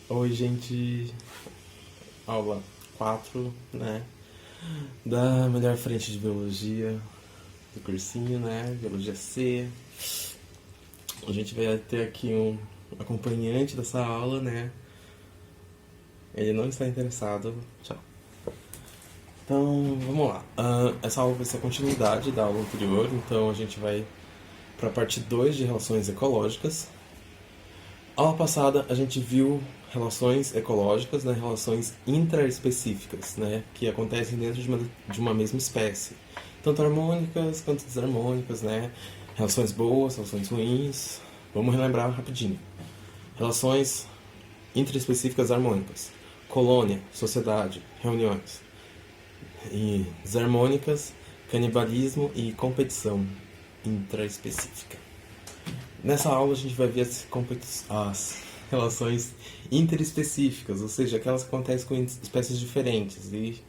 Oi, gente. Aula 4, né? Da melhor frente de biologia do cursinho, né? Biologia C. A gente vai ter aqui um acompanhante dessa aula, né? Ele não está interessado. Tchau. Então, vamos lá. Essa aula vai ser a continuidade da aula anterior, então a gente vai para a parte 2 de relações ecológicas. Aula passada a gente viu relações ecológicas, né, relações intraespecíficas, né, que acontecem dentro de uma mesma espécie, tanto harmônicas quanto desarmônicas, né, relações boas, relações ruins. Vamos relembrar rapidinho. Relações intraespecíficas harmônicas: colônia, sociedade, reuniões. E desarmônicas: canibalismo e competição intraespecífica. Nessa aula a gente vai ver as relações interespecíficas, ou seja, aquelas que acontecem com espécies diferentes. E,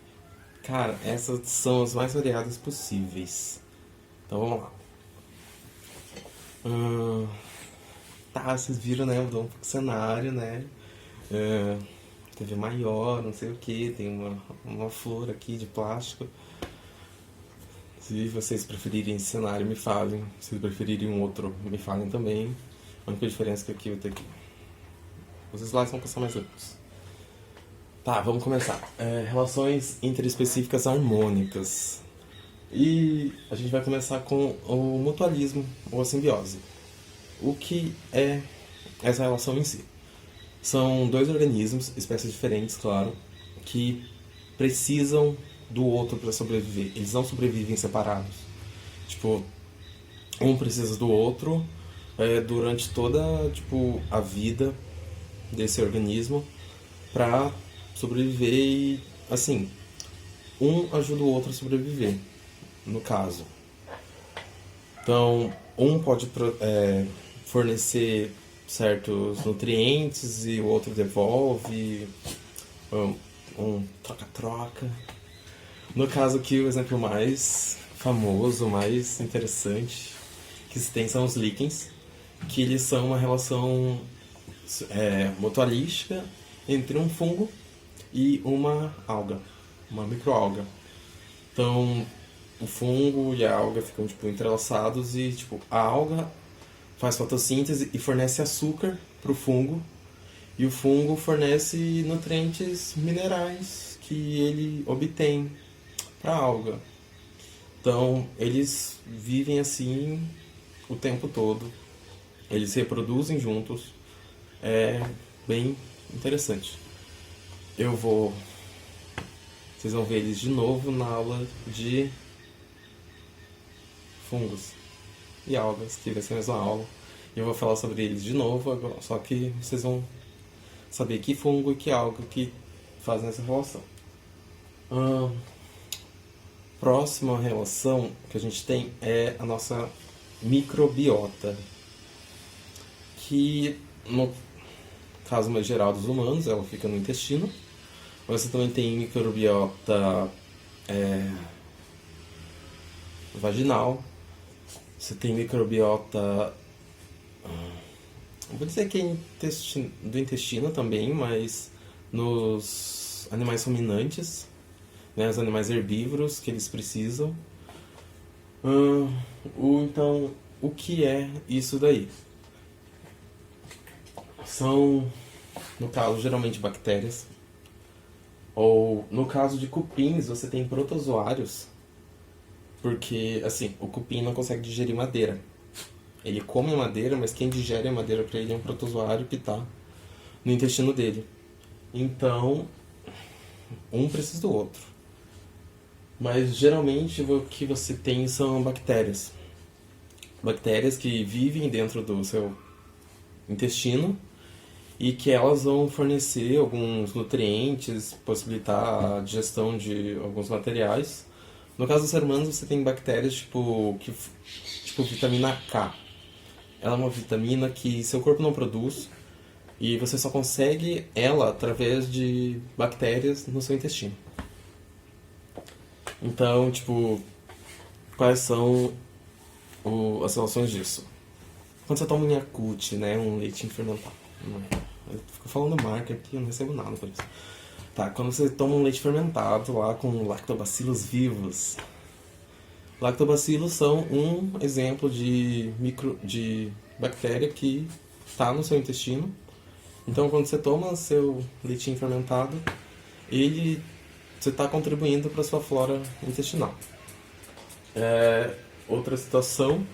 cara, essas são as mais variadas possíveis. Então vamos lá. Tá, vocês viram, né? Mudou um pouco o cenário, né? TV maior, não sei o que, tem uma flor aqui de plástico. Se vocês preferirem esse cenário, me falem. Se preferirem um outro, me falem também. A única diferença é que aqui vai ter que... Os slides vão passar mais amplos. Tá, vamos começar. Relações interespecíficas harmônicas. E a gente vai começar com o mutualismo ou a simbiose. O que é essa relação em si? São dois organismos, espécies diferentes, claro, que precisam do outro para sobreviver. Eles não sobrevivem separados. Tipo, um precisa do outro durante toda a vida desse organismo para sobreviver e, assim, um ajuda o outro a sobreviver, no caso. Então, um pode fornecer certos nutrientes e o outro devolve, um troca-troca. No caso aqui, o exemplo mais famoso, mais interessante que se tem são os líquens, que eles são uma relação mutualística entre um fungo e uma alga, uma microalga. Então, o fungo e a alga ficam entrelaçados e a alga faz fotossíntese e fornece açúcar para o fungo, e o fungo fornece nutrientes minerais que ele obtém para a alga. Então, eles vivem assim o tempo todo, eles se reproduzem juntos, é bem interessante. Vocês vão ver eles de novo na aula de fungos e algas, que vai ser a mesma aula. E eu vou falar sobre eles de novo agora, só que vocês vão saber que fungo e que alga que fazem essa relação. Próxima relação que a gente tem é a nossa microbiota, que no caso mais geral dos humanos ela fica no intestino. Você também tem microbiota vaginal, você tem microbiota, vou dizer que é do intestino também, mas nos animais ruminantes, né, os animais herbívoros que eles precisam. Então, o que é isso daí? São, no caso, geralmente bactérias, ou no caso de cupins, você tem protozoários, porque, assim, o cupim não consegue digerir madeira. Ele come a madeira, mas quem digere a madeira para ele é um protozoário que está no intestino dele. Então, um precisa do outro. Mas geralmente o que você tem são bactérias. Bactérias que vivem dentro do seu intestino e que elas vão fornecer alguns nutrientes, possibilitar a digestão de alguns materiais. No caso dos seres humanos, você tem bactérias tipo vitamina K. Ela é uma vitamina que seu corpo não produz e você só consegue ela através de bactérias no seu intestino. Então, quais são as relações disso? Quando você toma um Yakult, né, um leite fermentado. Eu fico falando marca aqui, eu não recebo nada por isso. Tá, quando você toma um leite fermentado lá com lactobacilos vivos. Lactobacilos são um exemplo de bactéria que está no seu intestino. Então, quando você toma seu leitinho fermentado, você está contribuindo para a sua flora intestinal. Outra situação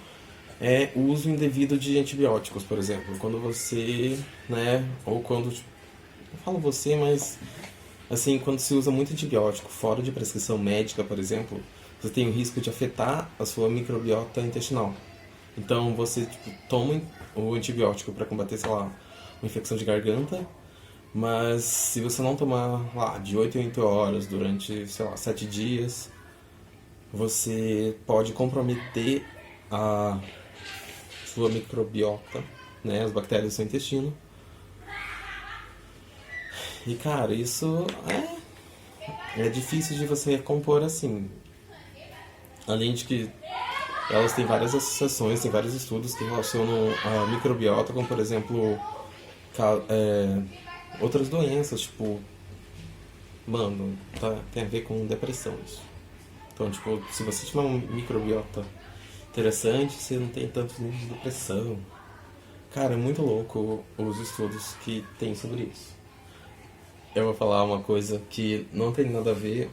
é o uso indevido de antibióticos, por exemplo. Quando você, né, ou quando, não falo você, mas assim, quando se usa muito antibiótico fora de prescrição médica, por exemplo, você tem o risco de afetar a sua microbiota intestinal. Então você toma o antibiótico para combater, sei lá, uma infecção de garganta, mas se você não tomar lá de 8 em 8 horas durante, sei lá, 7 dias, você pode comprometer a sua microbiota, né, as bactérias do seu intestino. E cara, isso é difícil de você recompor assim. Além de que elas têm várias associações, tem vários estudos que relacionam a microbiota com, por exemplo, outras doenças, tipo, mano, tem a ver com depressão isso. Então, tipo, se você tiver uma microbiota interessante, você não tem tantos níveis de depressão. Cara, é muito louco os estudos que tem sobre isso. Eu vou falar uma coisa que não tem nada a ver.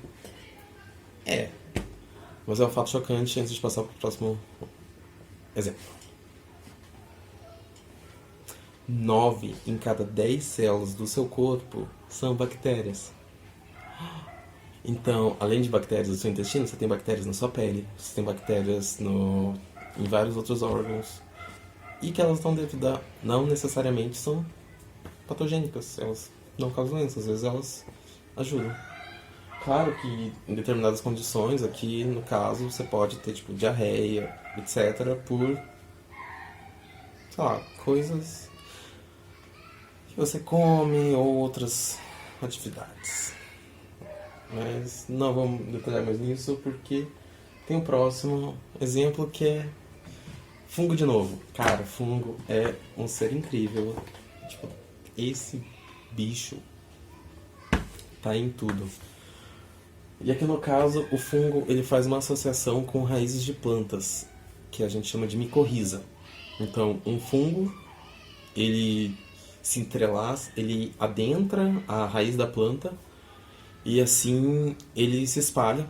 Mas é um fato chocante antes de passar para o próximo exemplo. 9 em cada 10 células do seu corpo são bactérias. Então, além de bactérias no seu intestino, você tem bactérias na sua pele, você tem bactérias em vários outros órgãos. E que elas não necessariamente são patogênicas, elas não causam doenças, às vezes elas ajudam. Claro que em determinadas condições, aqui no caso, você pode ter tipo diarreia, etc. por, sei lá, coisas que você come ou outras atividades. Mas não vamos detalhar mais nisso porque tem o próximo exemplo que é fungo de novo. Cara, fungo é um ser incrível. Tipo, esse bicho tá em tudo. E aqui no caso, o fungo ele faz uma associação com raízes de plantas, que a gente chama de micorriza. Então, um fungo, ele se entrelaça, ele adentra a raiz da planta e assim ele se espalha.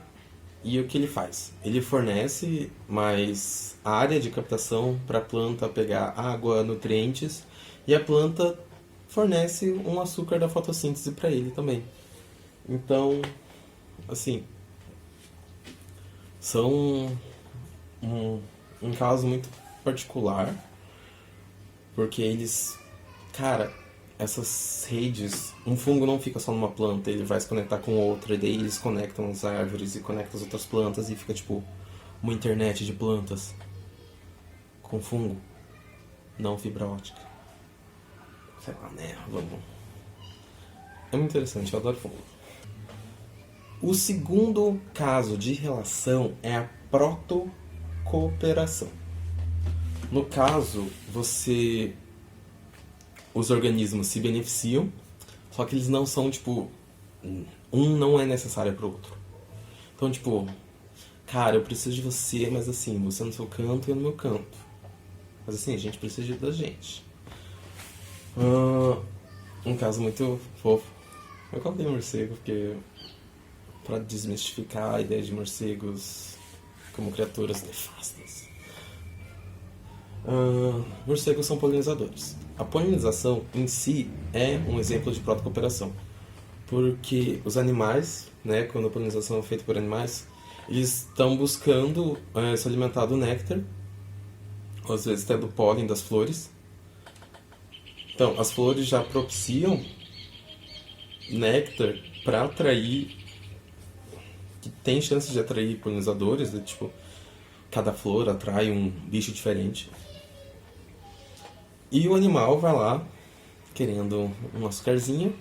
E o que ele faz? Ele fornece mais área de captação para a planta pegar água, nutrientes, e a planta fornece um açúcar da fotossíntese para ele também. Então, assim, são um caso muito particular, porque cara, essas redes, um fungo não fica só numa planta, ele vai se conectar com outra, e daí eles conectam as árvores e conectam as outras plantas e fica tipo uma internet de plantas com fungo, não fibra ótica. Sei lá, né? Vamos. É muito interessante, eu adoro fungo. O segundo caso de relação é a protocooperação. No caso, os organismos se beneficiam, só que eles não são, tipo, um não é necessário para o outro. Então, tipo, cara, eu preciso de você, mas assim, você no seu canto e eu no meu canto. Mas assim, a gente precisa da gente. Um caso muito fofo. Eu coloquei morcego porque para desmistificar a ideia de morcegos como criaturas nefastas. Morcegos são polinizadores. A polinização em si é um exemplo de protocooperação, porque os animais, né, quando a polinização é feita por animais, eles estão buscando se alimentar do néctar, ou às vezes até do pólen das flores. Então, as flores já propiciam néctar para atrair, que tem chance de atrair polinizadores, né? Tipo, cada flor atrai um bicho diferente. E o animal vai lá, querendo um açucarzinho,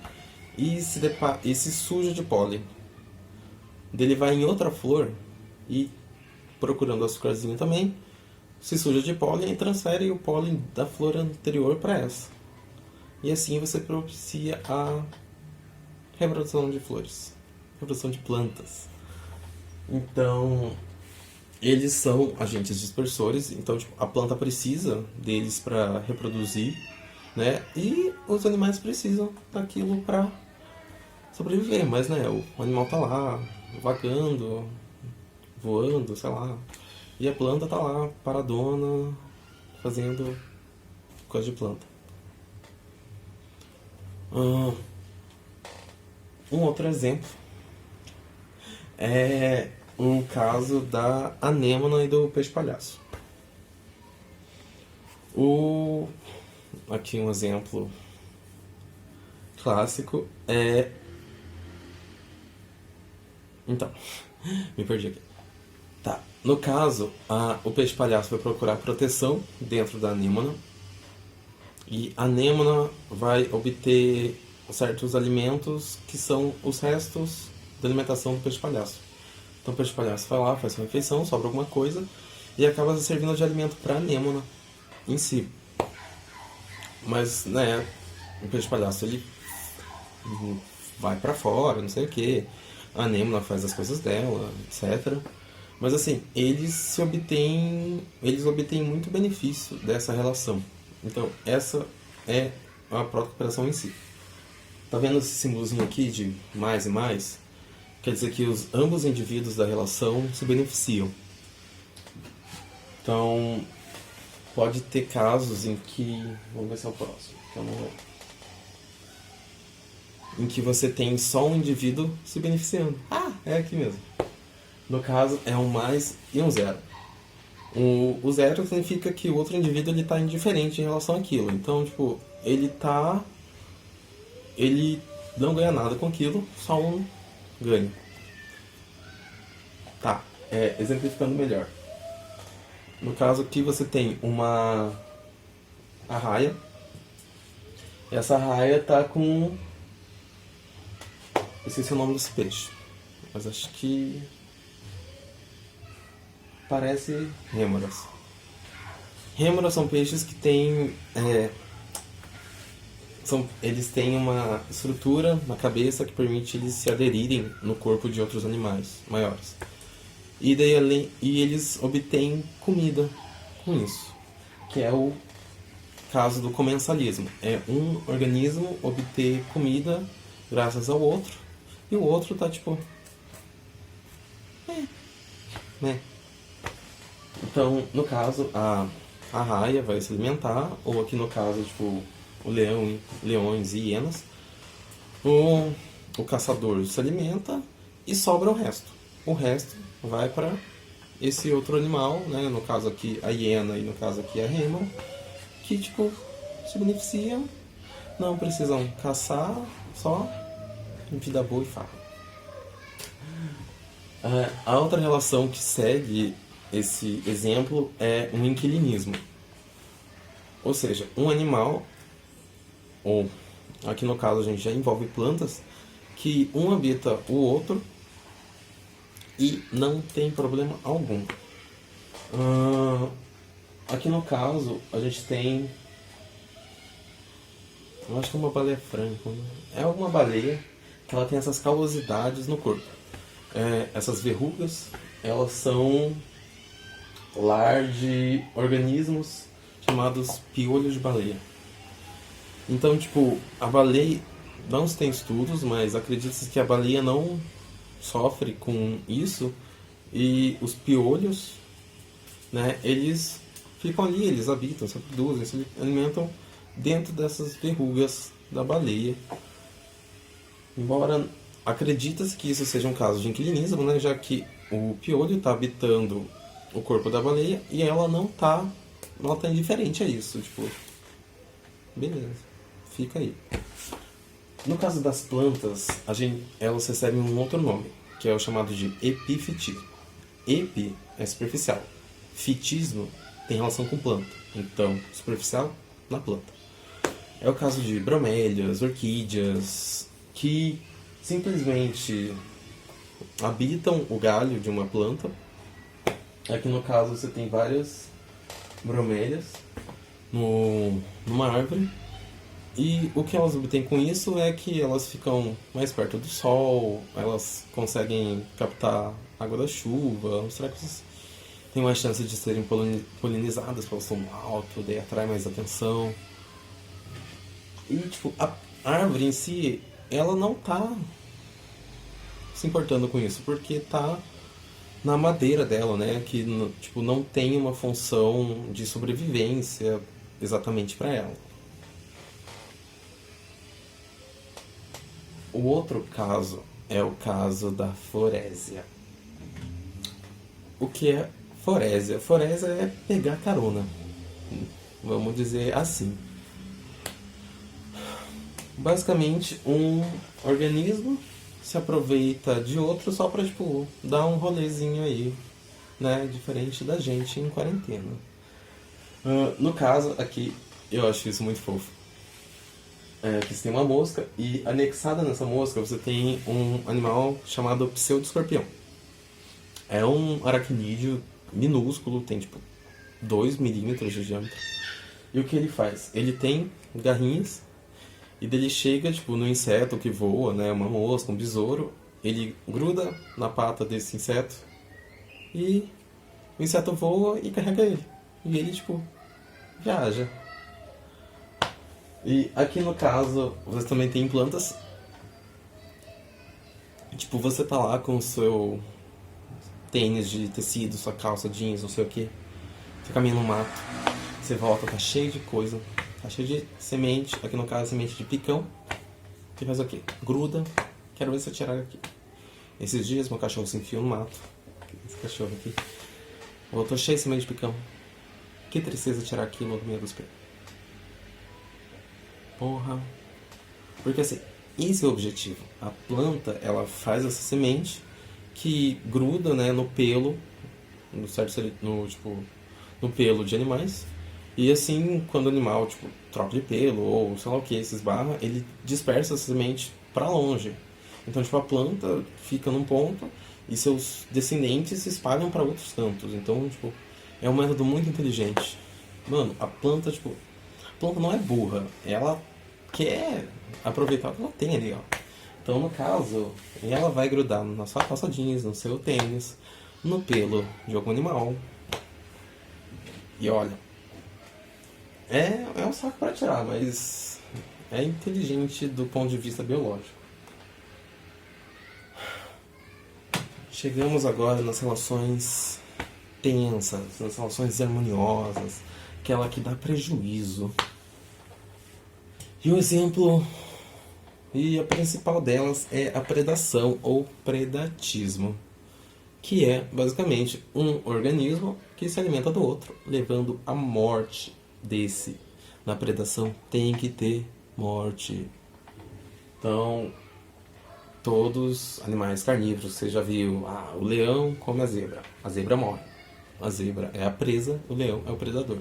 e se suja de pólen. Ele vai em outra flor e, procurando açucarzinho também, se suja de pólen e transfere o pólen da flor anterior para essa. E assim você propicia a reprodução de flores, reprodução de plantas. Então, eles são agentes dispersores, então tipo, a planta precisa deles para reproduzir, né? E os animais precisam daquilo para sobreviver, mas né, o animal tá lá vagando, voando, sei lá, e a planta tá lá paradona, fazendo coisa de planta. Um outro exemplo é o caso da anêmona e do peixe-palhaço. Aqui um exemplo clássico é... Então, me perdi aqui. Tá, no caso, o peixe-palhaço vai procurar proteção dentro da anêmona e a anêmona vai obter certos alimentos que são os restos da alimentação do peixe-palhaço. Então o peixe-palhaço vai lá, faz sua refeição, sobra alguma coisa e acaba servindo de alimento para a anêmona em si. Mas, né, o peixe-palhaço ele vai para fora, não sei o que, a anêmona faz as coisas dela, etc. Mas assim, eles obtêm muito benefício dessa relação. Então, essa é a própria cooperação em si. Tá vendo esse símbolozinho aqui de mais e mais? Quer dizer que ambos indivíduos da relação se beneficiam. Então, pode ter casos em que... Vamos ver se é o próximo, que eu não lembro. Em que você tem só um indivíduo se beneficiando. É aqui mesmo. No caso, é um mais e um zero. O zero significa que o outro indivíduo ele tá indiferente em relação àquilo. Então, tipo, ele não ganha nada com aquilo, só um ganha. Tá, exemplificando melhor. No caso aqui você tem uma arraia. Essa arraia tá com... Esqueci o nome desse peixe, mas acho que... Parece rêmoras. Rêmoras são peixes que têm... eles têm uma estrutura na cabeça que permite eles se aderirem no corpo de outros animais maiores. E eles obtêm comida com isso, que é o caso do comensalismo. É um organismo obter comida graças ao outro, e o outro tá tipo... né? Então, no caso, a arraia vai se alimentar, ou aqui no caso, tipo, leões e hienas. O caçador se alimenta e sobra o resto. O resto vai para esse outro animal, né? No caso aqui a hiena e no caso aqui a rêmora, que tipo se beneficiam, não precisam caçar, só vida boa e farra. A outra relação que segue esse exemplo é um inquilinismo. Ou seja, um animal, ou aqui no caso a gente já envolve plantas, que um habita o outro e não tem problema algum. Aqui no caso a gente tem... Eu acho que é uma baleia franca. É uma baleia que ela tem essas callosidades no corpo. Essas verrugas, elas são lar de organismos chamados piolhos de baleia. Então, tipo, a baleia, não se tem estudos, mas acredita-se que a baleia não sofre com isso, e os piolhos, né, eles ficam ali, eles habitam, se reproduzem, se alimentam dentro dessas verrugas da baleia. Embora acredita-se que isso seja um caso de inquilinismo, né, já que o piolho está habitando o corpo da baleia e ela tá indiferente a isso, tipo, beleza, fica aí. No caso das plantas, elas recebem um outro nome, que é o chamado de epifitismo. Epi é superficial, fitismo tem relação com planta, então superficial na planta. É o caso de bromélias, orquídeas, que simplesmente habitam o galho de uma planta. Aqui no caso você tem várias bromélias numa árvore. E o que elas obtêm com isso é que elas ficam mais perto do sol, elas conseguem captar água da chuva, os trecos têm mais chance de serem polinizadas pelo som alto, daí atrai mais atenção. E, tipo, a árvore em si, ela não tá se importando com isso, porque tá na madeira dela, né? Que, tipo, não tem uma função de sobrevivência exatamente para ela. O outro caso é o caso da Forésia. O que é Forésia? Forésia é pegar carona, vamos dizer assim. Basicamente, um organismo se aproveita de outro só pra, tipo, dar um rolezinho aí, né? Diferente da gente em quarentena. No caso, aqui, eu acho isso muito fofo. Que você tem uma mosca e anexada nessa mosca você tem um animal chamado pseudo-escorpião. É um aracnídeo minúsculo, tem tipo 2 milímetros de diâmetro. E o que ele faz? Ele tem garrinhas e dele chega tipo no inseto que voa, né, uma mosca, um besouro, ele gruda na pata desse inseto e o inseto voa e carrega ele. E ele tipo viaja. E aqui no caso, você também tem plantas. Tipo, você tá lá com o seu tênis de tecido, sua calça jeans, não sei o que. Você caminha no mato, você volta, tá cheio de coisa. Tá cheio de semente, aqui no caso semente de picão. Você faz o quê? Gruda. Quero ver se eu tirar aqui. Esses dias meu cachorro se enfiou no mato. Esse cachorro aqui. Voltou cheio de semente de picão. Que tristeza tirar aquilo do meio dos pés. Porra. Porque assim, esse é o objetivo. A planta, ela faz essa semente que gruda, né, no pelo, no pelo de animais. E assim, quando o animal, tipo, troca de pelo ou sei lá o que, se esbarra, ele dispersa essa semente pra longe. Então, tipo, a planta fica num ponto e seus descendentes se espalham pra outros cantos. Então, tipo, é um método muito inteligente. Mano, a planta, tipo, a planta não é burra, ela quer aproveitar o que ela tem ali, ó. Então, no caso, ela vai grudar na sua calça jeans, no seu tênis, no pelo de algum animal. E olha, é um saco pra tirar, mas é inteligente do ponto de vista biológico. Chegamos agora nas relações tensas, nas relações harmoniosas, aquela que dá prejuízo. E o exemplo, e a principal delas é a predação ou predatismo, que é basicamente um organismo que se alimenta do outro, levando à morte desse. Na predação tem que ter morte. Então, todos animais carnívoros, você já viu, o leão come a zebra morre. A zebra é a presa, o leão é o predador.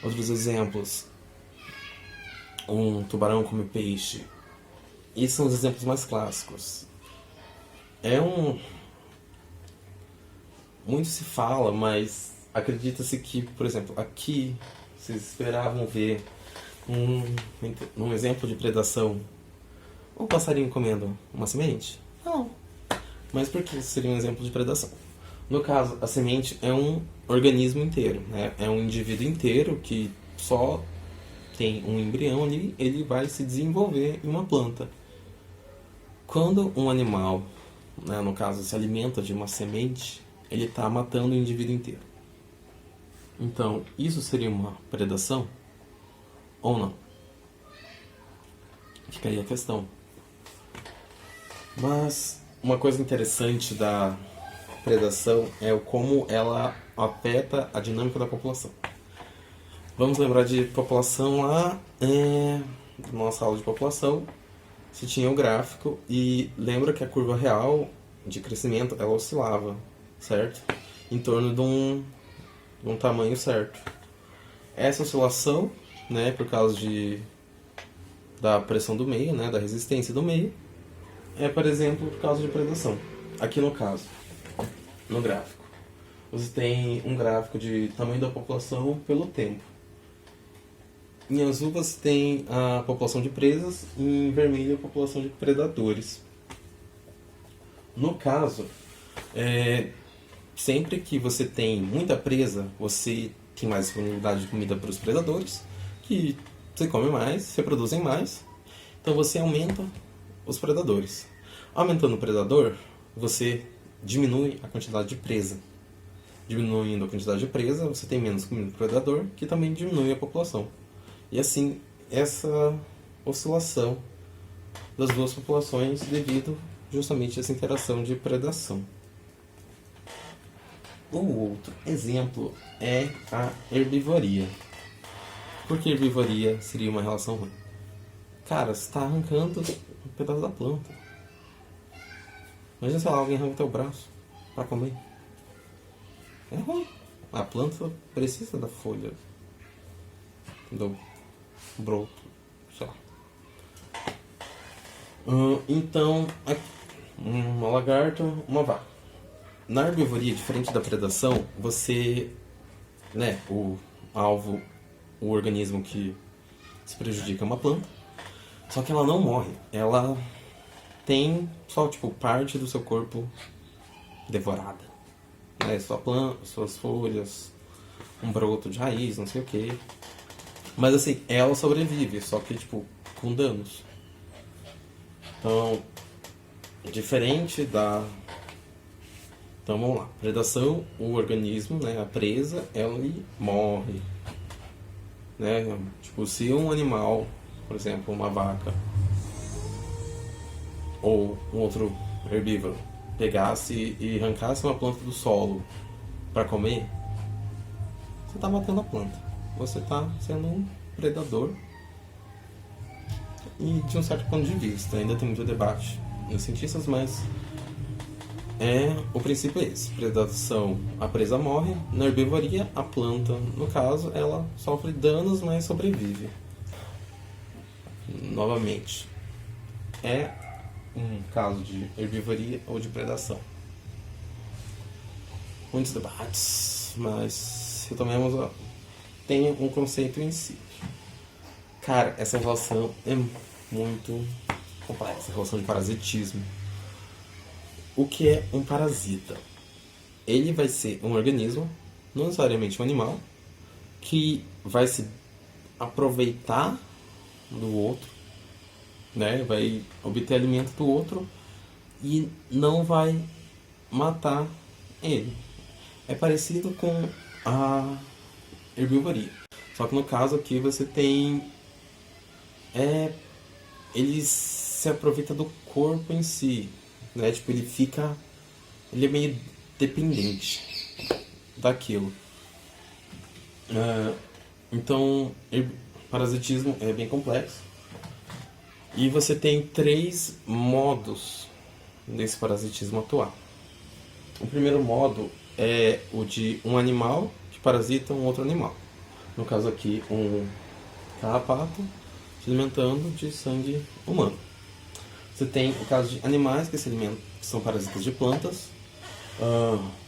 Outros exemplos. Um tubarão come peixe. Esses são os exemplos mais clássicos. Muito se fala, mas acredita-se que, por exemplo, aqui vocês esperavam ver um exemplo de predação um passarinho comendo uma semente? Não. Mas por que seria um exemplo de predação? No caso, a semente é um organismo inteiro, né? É um indivíduo inteiro que só tem um embrião ali, ele vai se desenvolver em uma planta. Quando um animal, né, no caso, se alimenta de uma semente, ele está matando o indivíduo inteiro. Então, isso seria uma predação? Ou não? Fica aí a questão. Mas uma coisa interessante da predação é o como ela afeta a dinâmica da população. Vamos lembrar de população lá, nossa aula de população, se tinha o gráfico e lembra que a curva real de crescimento ela oscilava, certo? Em torno de um tamanho certo. Essa oscilação, né, por causa da pressão do meio, né, da resistência do meio, é, por exemplo, por causa de predação. Aqui no caso, no gráfico. você tem um gráfico de tamanho da população pelo tempo. Em azul você tem a população de presas e em vermelho a população de predadores. No caso, sempre que você tem muita presa, você tem mais disponibilidade de comida para os predadores, que você come mais, se reproduzem mais, então você aumenta os predadores. Aumentando o predador, você diminui a quantidade de presa. Diminuindo a quantidade de presa, você tem menos comida para o predador, que também diminui a população. E assim, essa oscilação das duas populações devido justamente a essa interação de predação. O outro exemplo é a herbivoria. Por que herbivoria seria uma relação ruim? Cara, você está arrancando um pedaço da planta. Imagina, sei lá, alguém arranca o teu braço para comer. É ruim. A planta precisa da folha, do broto, sei lá. Então, uma lagarta, uma vaca. Na herbivoria, diferente da predação, você, o alvo, o organismo que se prejudica é uma planta, só que ela não morre. Ela tem só, parte do seu corpo devorada. Sua planta, suas folhas, um broto de raiz, não sei o que. Mas assim, ela sobrevive, só que com danos. Então, diferente da... Então vamos lá, predação, o organismo, a presa, ela morre. Se um animal, por exemplo, uma vaca ou um outro herbívoro, pegasse e arrancasse uma planta do solo para comer, você está matando a planta. Você está sendo um predador. E de um certo ponto de vista, ainda tem muito debate nos cientistas, mas o princípio é esse. Predação, a presa morre. Na herbivoria, a planta, no caso, ela sofre danos, mas sobrevive. Novamente, é um caso de herbivoria ou de predação. Muitos debates, mas retomemos, tem um conceito em si. Cara, essa relação é muito complexa, a relação de parasitismo. O que é um parasita? Ele vai ser um organismo, não necessariamente um animal, que vai se aproveitar do outro, vai obter alimento do outro e não vai matar ele. É parecido com a herbivoria. Só que no caso aqui você tem... ele se aproveita do corpo em si, ele é meio dependente daquilo. Então, parasitismo é bem complexo. E você tem 3 modos desse parasitismo atuar. O primeiro modo é o de um animal que parasita um outro animal. No caso aqui, um carrapato se alimentando de sangue humano. Você tem o caso de animais que se alimentam, que são parasitas de plantas,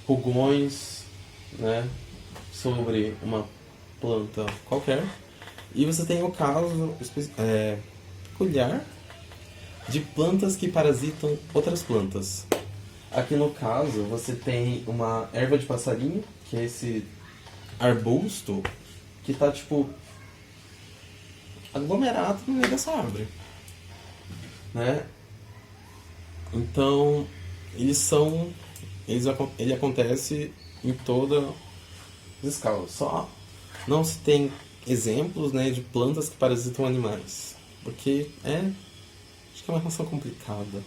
pulgões, sobre uma planta qualquer. E você tem o caso peculiar de plantas que parasitam outras plantas. Aqui no caso você tem uma erva de passarinho, que é esse arbusto que está aglomerado no meio dessa árvore, Então, ele acontece em todas as escalas. Só não se tem exemplos, de plantas que parasitam animais, porque acho que é uma relação complicada,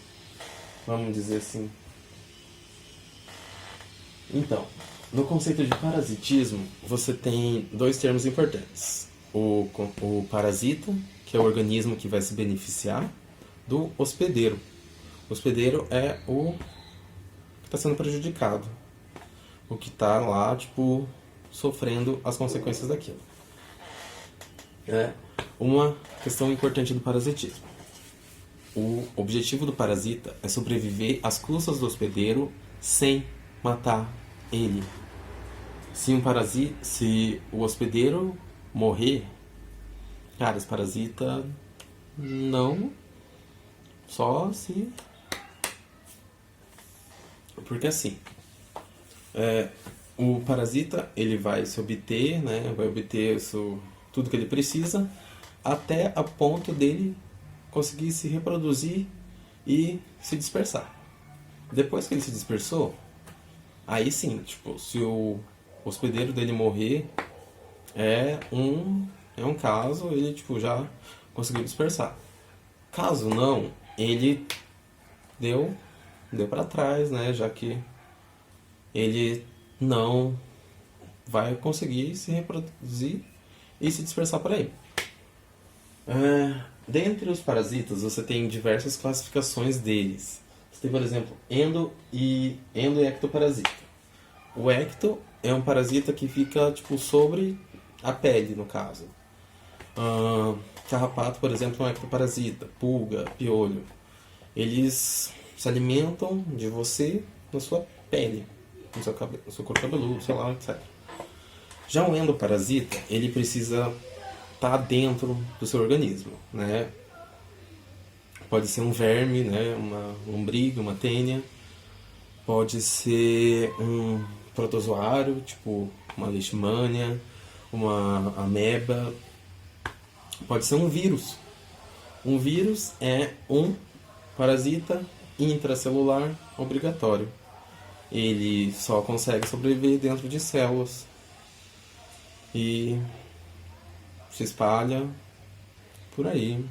vamos dizer assim. Então, no conceito de parasitismo, você tem 2 termos importantes. O parasita, que é o organismo que vai se beneficiar do hospedeiro. O hospedeiro é o que está sendo prejudicado, o que está lá, sofrendo as consequências daquilo. Uma questão importante do parasitismo. O objetivo do parasita é sobreviver às custas do hospedeiro sem matar ele. Se o hospedeiro morrer, cara, esse parasita não, só se... Porque assim, o parasita ele vai se obter, né? Vai obter tudo que ele precisa até a ponto dele conseguir se reproduzir e se dispersar. Depois que ele se dispersou, aí sim, tipo, se o hospedeiro dele morrer, é um caso, ele tipo já conseguiu dispersar. Caso não, ele deu para trás, né? Já que ele não vai conseguir se reproduzir e se dispersar por aí. Dentre os parasitas, você tem diversas classificações deles. Você tem, por exemplo, endo e ectoparasita. O ecto é um parasita que fica tipo sobre a pele, no caso. Carrapato, por exemplo, é um ectoparasita. Pulga, piolho. Eles se alimentam de você na sua pele, no seu couro cabeludo, sei lá, etc. Já o endoparasita, ele precisa estar dentro do seu organismo, né? Pode ser um verme, né? Uma lombriga, uma tênia. Pode ser um protozoário, tipo uma leishmania, uma ameba. Pode ser um vírus. Um vírus é um parasita intracelular obrigatório. Ele só consegue sobreviver dentro de células e se espalha por aí,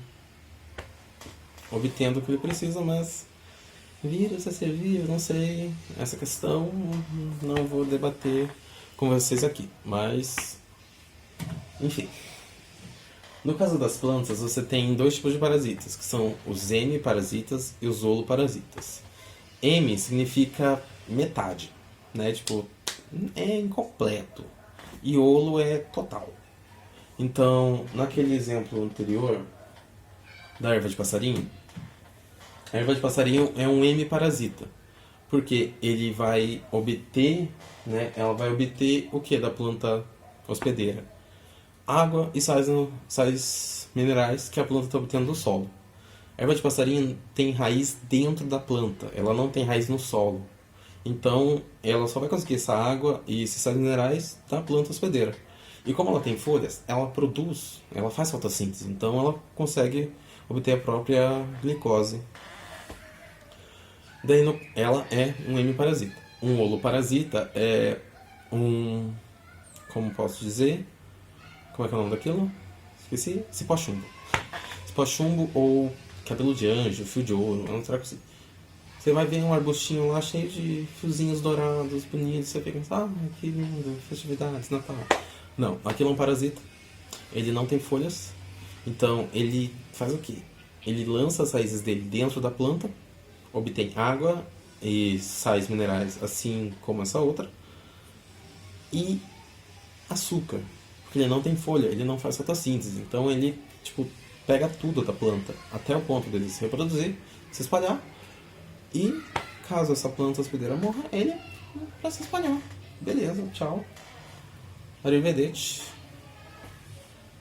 obtendo o que ele precisa, mas vírus é ser vivo, não sei. Essa questão não vou debater com vocês aqui, mas enfim. No caso das plantas, você tem dois tipos de parasitas, que são os hemiparasitas e os holoparasitas. Hemi significa metade, né? Tipo, é incompleto. E holo é total. Então, naquele exemplo anterior da erva de passarinho, a erva de passarinho é um hemiparasita, porque ele vai obter, né? Ela vai obter o que da planta hospedeira? Água e sais minerais que a planta está obtendo do solo. A erva de passarinho tem raiz dentro da planta, ela não tem raiz no solo. Então, ela só vai conseguir essa água e esses sais minerais da planta hospedeira. E como ela tem folhas, ela faz fotossíntese, então ela consegue obter a própria glicose. Daí ela é um hemiparasita. Um holoparasita é como posso dizer? Como é que é o nome daquilo? Esqueci. Cipó-chumbo. Cipó-chumbo ou cabelo de anjo, fio de ouro, é um treco assim. Você vai ver um arbustinho lá cheio de fiozinhos dourados, bonitos, você fica pensando, que lindo, festividades, Natal. Não, aquilo é um parasita. Ele não tem folhas, então ele faz o quê? Ele lança as raízes dele dentro da planta, obtém água e sais minerais, assim como essa outra, e açúcar, porque ele não tem folha, ele não faz fotossíntese, então ele tipo pega tudo da planta até o ponto dele se reproduzir, se espalhar, e caso essa planta hospedeira morra, ele vai se espalhar. Beleza, tchau. Arrivederci.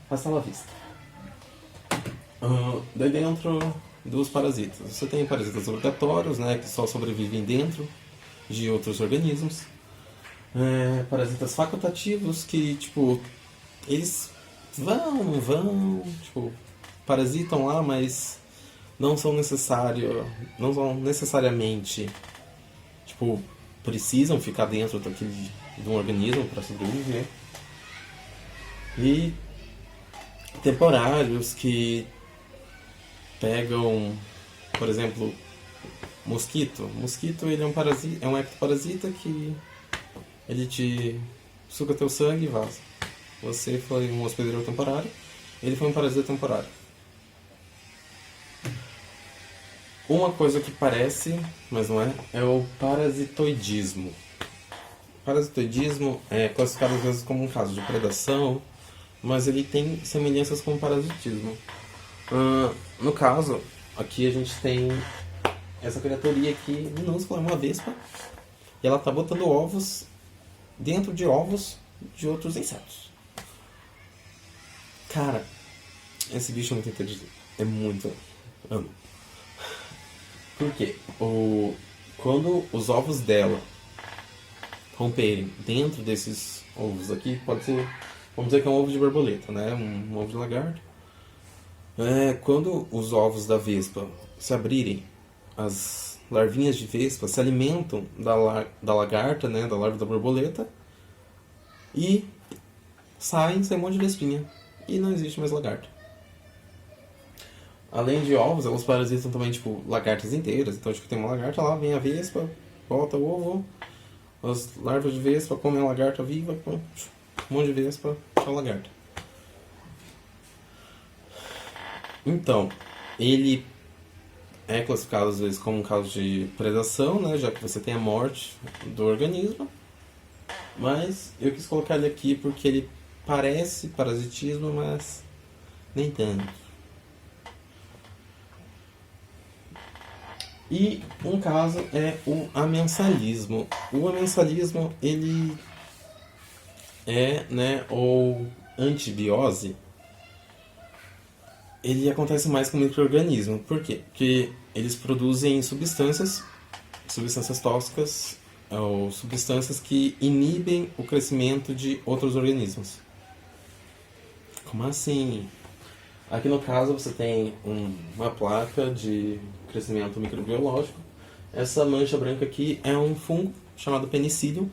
Hasta la vista. Daí dentro dos parasitas, você tem parasitas obrigatórios, né, que só sobrevivem dentro de outros organismos. Parasitas facultativos que, tipo, eles vão, tipo, parasitam lá, mas não são necessariamente, tipo, precisam ficar dentro de um organismo para sobreviver. E temporários que pegam, por exemplo, mosquito. Mosquito, ele é um ectoparasita que ele te suga teu sangue e vaza. Você foi um hospedeiro temporário, ele foi um parasita temporário. Uma coisa que parece, mas não é o parasitoidismo. O parasitoidismo é classificado às vezes como um caso de predação, mas ele tem semelhanças com o parasitismo. No caso, aqui a gente tem essa criaturinha aqui minúscula, uma vespa, e ela tá botando ovos dentro de ovos de outros insetos. Cara, esse bicho é muito inteligente. É muito. Amo. Por quê? Quando os ovos dela romperem dentro desses ovos aqui, pode ser. Vamos dizer que é um ovo de borboleta, né? Um ovo de lagarto. Quando os ovos da vespa se abrirem, as larvinhas de vespa se alimentam da lagarta, né? Da larva da borboleta. E sai um monte de vespinha. E não existe mais lagarta. Além de ovos, elas parasitam também, tipo, lagartas inteiras. Então, tipo, tem uma lagarta lá, vem a vespa, bota o ovo, as larvas de vespa comem a lagarta viva, um monte de vespa, tchau lagarta. Então, ele é classificado às vezes como um caso de predação, né, já que você tem a morte do organismo. Mas eu quis colocar ele aqui porque ele parece parasitismo, mas nem tanto. E um caso é o amensalismo. O amensalismo, ele é, né, ou antibiose, ele acontece mais com micro-organismos. Por quê? Porque eles produzem substâncias tóxicas ou substâncias que inibem o crescimento de outros organismos. Como assim? Aqui no caso você tem uma placa de crescimento microbiológico. Essa mancha branca aqui é um fungo chamado Penicillium.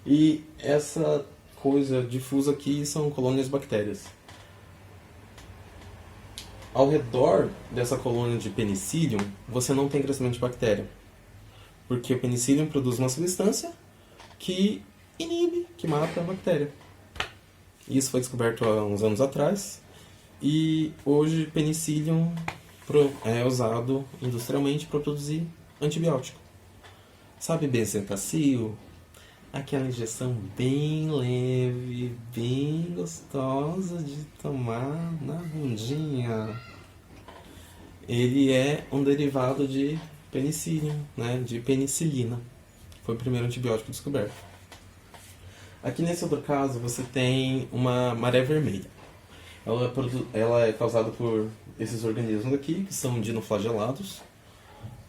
E essa coisa difusa aqui são colônias de bactérias. Ao redor dessa colônia de Penicillium, você não tem crescimento de bactéria. Porque o Penicillium produz uma substância que inibe, que mata a bactéria. Isso foi descoberto há uns anos atrás. E hoje Penicillium é usado industrialmente para produzir antibiótico. Sabe Bezetacil? Aquela injeção bem leve, bem gostosa de tomar na bundinha. Ele é um derivado de penicillium, né? De penicilina. Foi o primeiro antibiótico descoberto. Aqui nesse outro caso você tem uma maré vermelha. Ela é causada por esses organismos aqui, que são dinoflagelados,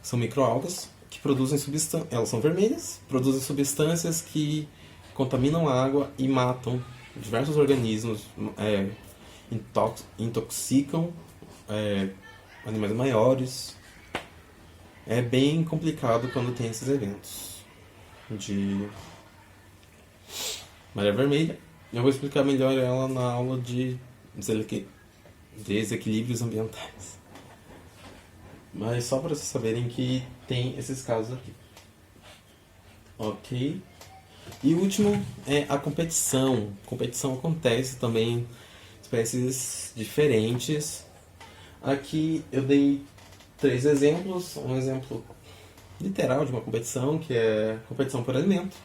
são microalgas, que produzem substâncias. Elas são vermelhas, produzem substâncias que contaminam a água e matam diversos organismos, intoxicam animais maiores. É bem complicado quando tem esses eventos de maré vermelha. Eu vou explicar melhor ela na aula de desequilíbrios ambientais. Mas só para vocês saberem que tem esses casos aqui. Ok. E o último é a competição. Competição acontece também em espécies diferentes. Aqui eu dei 3 exemplos. Um exemplo literal de uma competição, que é competição por alimento.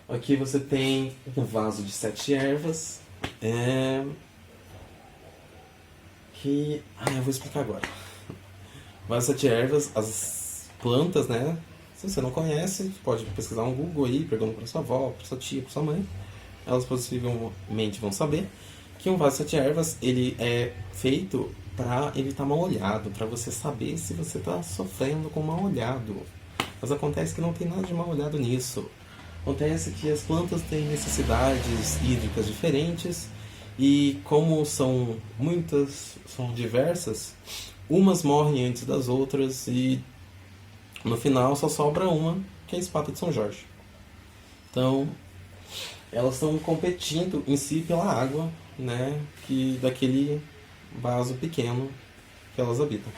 Aqui você tem um vaso de 7 ervas. Eu vou explicar agora. Vaso de 7 ervas, as plantas, né? Se você não conhece, pode pesquisar no Google aí, perguntando para sua avó, para sua tia, para sua mãe. Elas possivelmente vão saber que um vaso de 7 ervas, ele é feito para evitar mal olhado, para você saber se você está sofrendo com mal olhado. Mas acontece que não tem nada de mal olhado nisso. Acontece que as plantas têm necessidades hídricas diferentes e como são diversas, umas morrem antes das outras e no final só sobra uma, que é a espata de São Jorge. Então, elas estão competindo em si pela água, né, daquele vaso pequeno que elas habitam.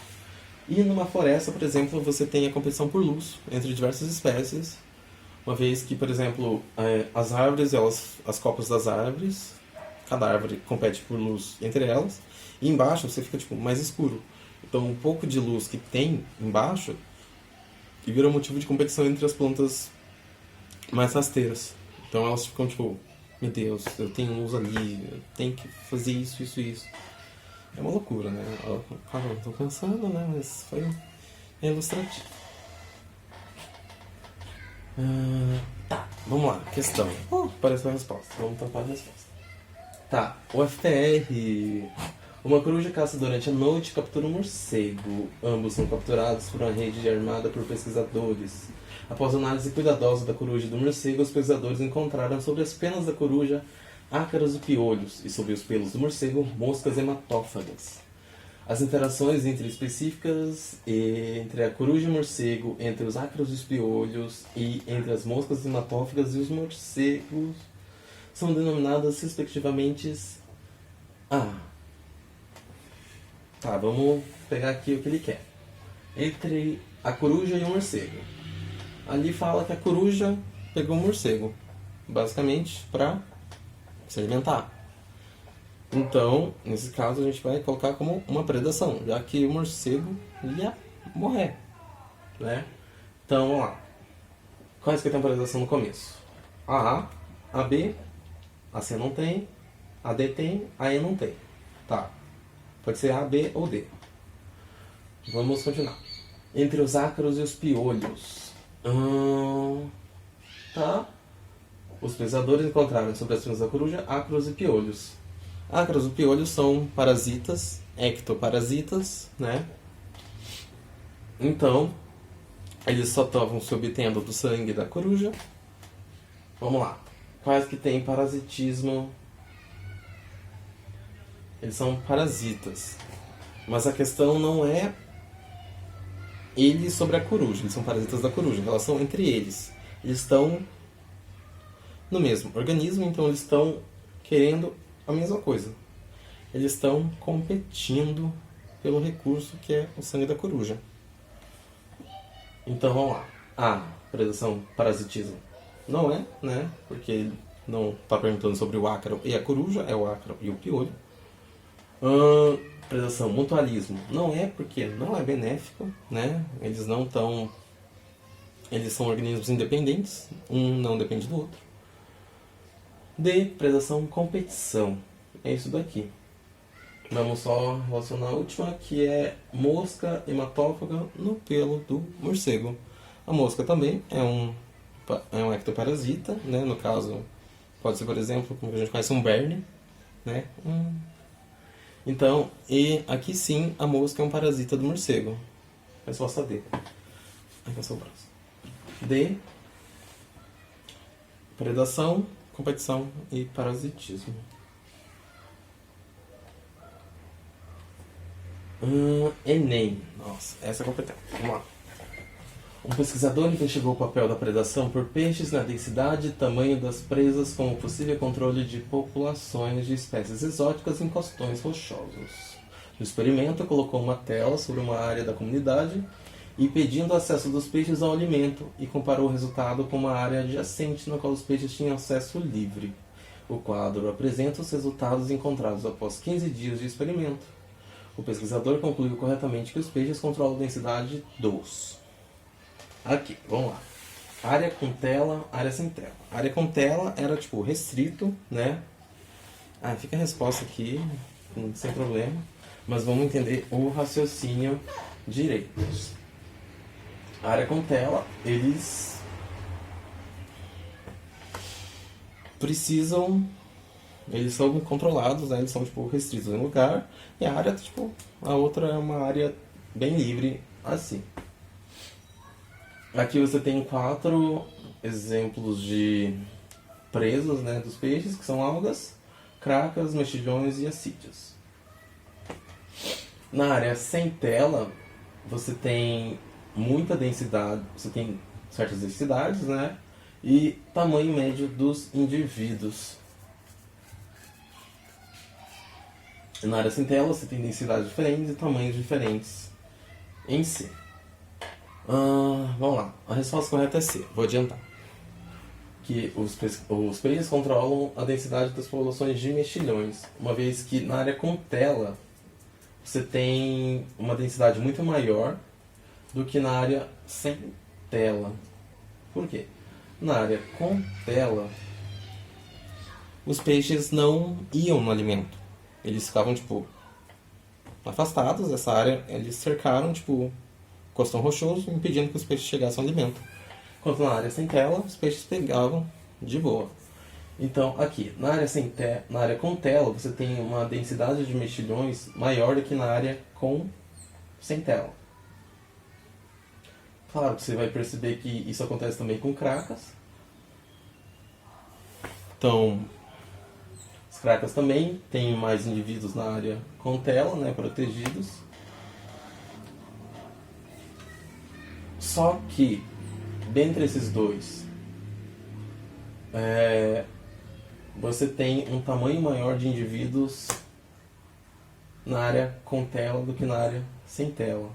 E numa floresta, por exemplo, você tem a competição por luz entre diversas espécies, uma vez que, por exemplo, as árvores, as copas das árvores, cada árvore compete por luz entre elas, e embaixo você fica mais escuro. Então, um pouco de luz que tem embaixo e vira motivo de competição entre as plantas mais rasteiras. Então elas ficam meu Deus, eu tenho luz ali, eu tenho que fazer isso, isso, isso. É uma loucura, né? Claro, eu tô cansando, né? Mas foi ilustrativo. Tá, vamos lá, questão. Apareceu a resposta, vamos tampar a resposta. Tá, o FTR. Uma coruja caça durante a noite e captura um morcego. Ambos são capturados por uma rede armada por pesquisadores. Após análise cuidadosa da coruja e do morcego, os pesquisadores encontraram sobre as penas da coruja ácaros e piolhos, e sobre os pelos do morcego, moscas hematófagas. As interações específicas entre a coruja e o morcego, entre os ácaros e os piolhos, e entre as moscas hematófagas e os morcegos, são denominadas respectivamente Tá, vamos pegar aqui o que ele quer. Entre a coruja e o morcego. Ali fala que a coruja pegou um morcego, basicamente para se alimentar. Então, nesse caso, a gente vai colocar como uma predação, já que o morcego ia morrer, né? Então, vamos lá. Quais que tem a predação no começo? A, a B, a C não tem, a D tem, a E não tem. Tá. Pode ser A, B ou D. Vamos continuar. Entre os ácaros e os piolhos. Tá. Os pesquisadores encontraram sobre as penas da coruja ácaros e piolhos. Ácaros e piolhos são parasitas, ectoparasitas, né? Então, eles só estavam se obtendo do sangue da coruja. Vamos lá. Quais que tem parasitismo? Eles são parasitas. Mas a questão não é eles sobre a coruja. Eles são parasitas da coruja. A relação entre eles. Eles estão no mesmo organismo, então eles estão querendo a mesma coisa. Eles estão competindo pelo recurso que é o sangue da coruja. Então vamos lá. A predação, parasitismo. Não é, né? Porque ele não está perguntando sobre o ácaro e a coruja, é o ácaro e o piolho. Predação, mutualismo. Não é, porque não é benéfico, né? Eles não estão... Eles são organismos independentes, um não depende do outro. D, predação, competição. É isso daqui. Vamos só relacionar a última, que é mosca hematófaga no pelo do morcego. A mosca também é um ectoparasita, né? No caso, pode ser, por exemplo, como a gente conhece, um berne, né? Então, e aqui sim, a mosca é um parasita do morcego. Resposta D. Aqui é o seu braço. D, predação, competição e parasitismo. Enem. Nossa, essa é competente. Vamos lá. Um pesquisador investigou o papel da predação por peixes na densidade e tamanho das presas como possível controle de populações de espécies exóticas em costões rochosos. No experimento, colocou uma tela sobre uma área da comunidade e pedindo acesso dos peixes ao alimento e comparou o resultado com uma área adjacente na qual os peixes tinham acesso livre. O quadro apresenta os resultados encontrados após 15 dias de experimento. O pesquisador concluiu corretamente que os peixes controlam a densidade dos... Aqui, vamos lá. Área com tela, área sem tela. Área com tela era tipo restrito, né? Fica a resposta aqui, sem problema. Mas vamos entender o raciocínio direito. Área com tela, eles precisam... Eles são controlados, né? Eles são tipo restritos em um lugar. E a área, tipo, a outra é uma área bem livre, assim. Aqui você tem 4 exemplos de presas, né, dos peixes, que são algas, cracas, mexilhões e assídeos. Na área sem tela, você tem muita densidade, você tem certas densidades, né, e tamanho médio dos indivíduos. Na área sem tela, você tem densidades diferentes e tamanhos diferentes em si. Vamos lá, a resposta correta é C, vou adiantar. Que os peixes controlam a densidade das populações de mexilhões, uma vez que na área com tela você tem uma densidade muito maior do que na área sem tela. Por quê? Na área com tela, os peixes não iam no alimento. Eles ficavam, tipo, afastados dessa área, eles cercaram, tipo, costão rochoso, impedindo que os peixes chegassem ao alimento. Enquanto na área sem tela, os peixes pegavam de boa. Então, aqui, na área com tela, você tem uma densidade de mexilhões maior do que na área sem tela. Claro que você vai perceber que isso acontece também com cracas. Então, as cracas também têm mais indivíduos na área com tela, né, protegidos. Só que, dentre esses dois, você tem um tamanho maior de indivíduos na área com tela do que na área sem tela.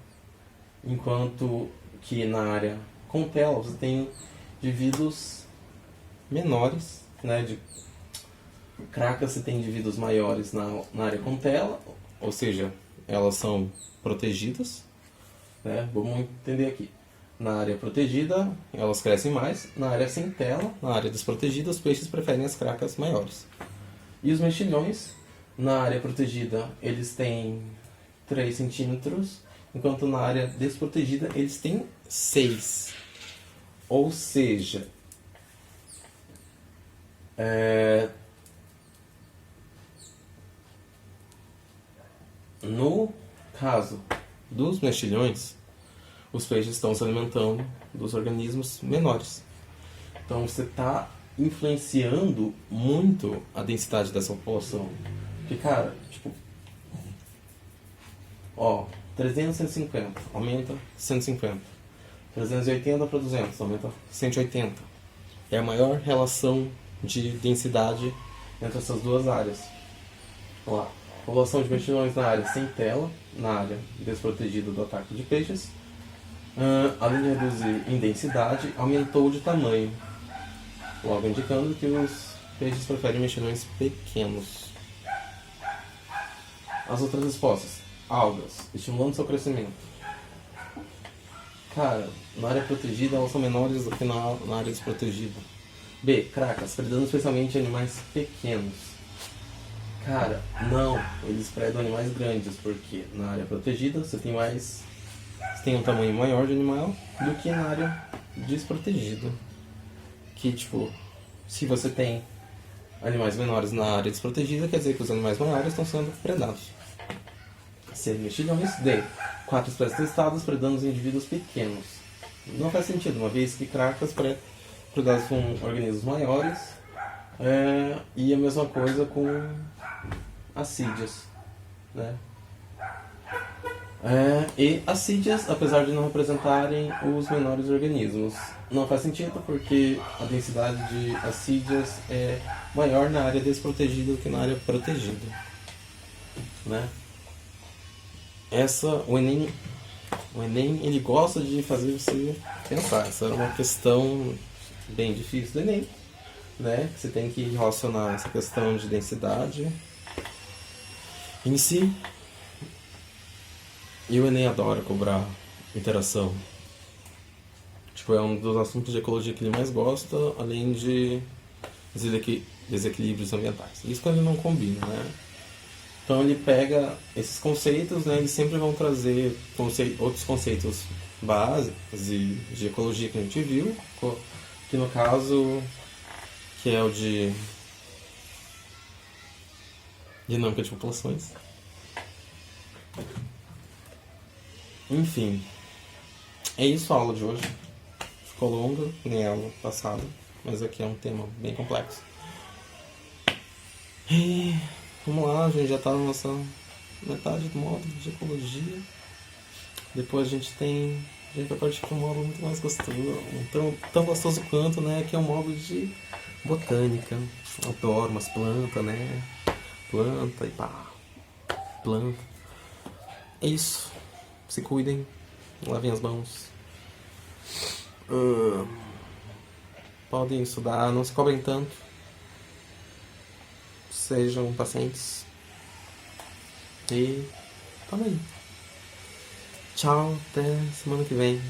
Enquanto que na área com tela você tem indivíduos menores, né? De cracas você tem indivíduos maiores na área com tela, ou seja, elas são protegidas, né? Vamos entender aqui. Na área protegida, elas crescem mais. Na área sem tela, na área desprotegida, os peixes preferem as cracas maiores. E os mexilhões, na área protegida, eles têm 3 centímetros, enquanto na área desprotegida, eles têm 6. Ou seja, no caso dos mexilhões, os peixes estão se alimentando dos organismos menores. Então você está influenciando muito a densidade dessa população. Porque, cara, tipo, 300, 150, aumenta 150. 380 para 200, aumenta 180. É a maior relação de densidade entre essas duas áreas. Vamos lá. População de mexilhões na área sem tela, na área desprotegida do ataque de peixes. Além de reduzir em densidade, aumentou de tamanho, logo indicando que os peixes preferem mexilhões pequenos. As outras respostas: algas, estimulando seu crescimento. Cara, na área protegida elas são menores do que na área desprotegida. B, cracas, predando especialmente animais pequenos. Cara, não, eles predam animais grandes, porque na área protegida você tem um tamanho maior de animal do que na área desprotegida. Que, tipo, se você tem animais menores na área desprotegida, quer dizer que os animais maiores estão sendo predados. C, mexilhões. D, 4 espécies testadas predando os indivíduos pequenos. Não faz sentido, uma vez que cracas predadas com organismos maiores, e a mesma coisa com assídeas, né? E assídeas, apesar de não representarem os menores organismos. Não faz sentido porque a densidade de assídeas é maior na área desprotegida do que na área protegida, né? O Enem ele gosta de fazer você pensar. Essa era uma questão bem difícil do Enem, né? Você tem que relacionar essa questão de densidade em si. E o Enem adora cobrar interação. Tipo, é um dos assuntos de ecologia que ele mais gosta, além de desequilíbrios ambientais. Isso quando ele não combina, né? Então ele pega esses conceitos, né? Eles sempre vão trazer outros conceitos básicos de ecologia que a gente viu, que no caso, que é o de dinâmica de populações. Enfim, é isso a aula de hoje. Ficou longa, nem a aula passada, mas aqui é um tema bem complexo. E vamos lá, a gente já está na nossa metade do módulo de ecologia. Depois a gente vai partir para um módulo muito mais gostoso, tão gostoso quanto, né? Que é um módulo de botânica. Eu adoro umas plantas, né? Planta e pá. Planta. É isso. Se cuidem, lavem as mãos. Podem estudar, não se cobrem tanto. Sejam pacientes. E tamo aí. Tchau, até semana que vem.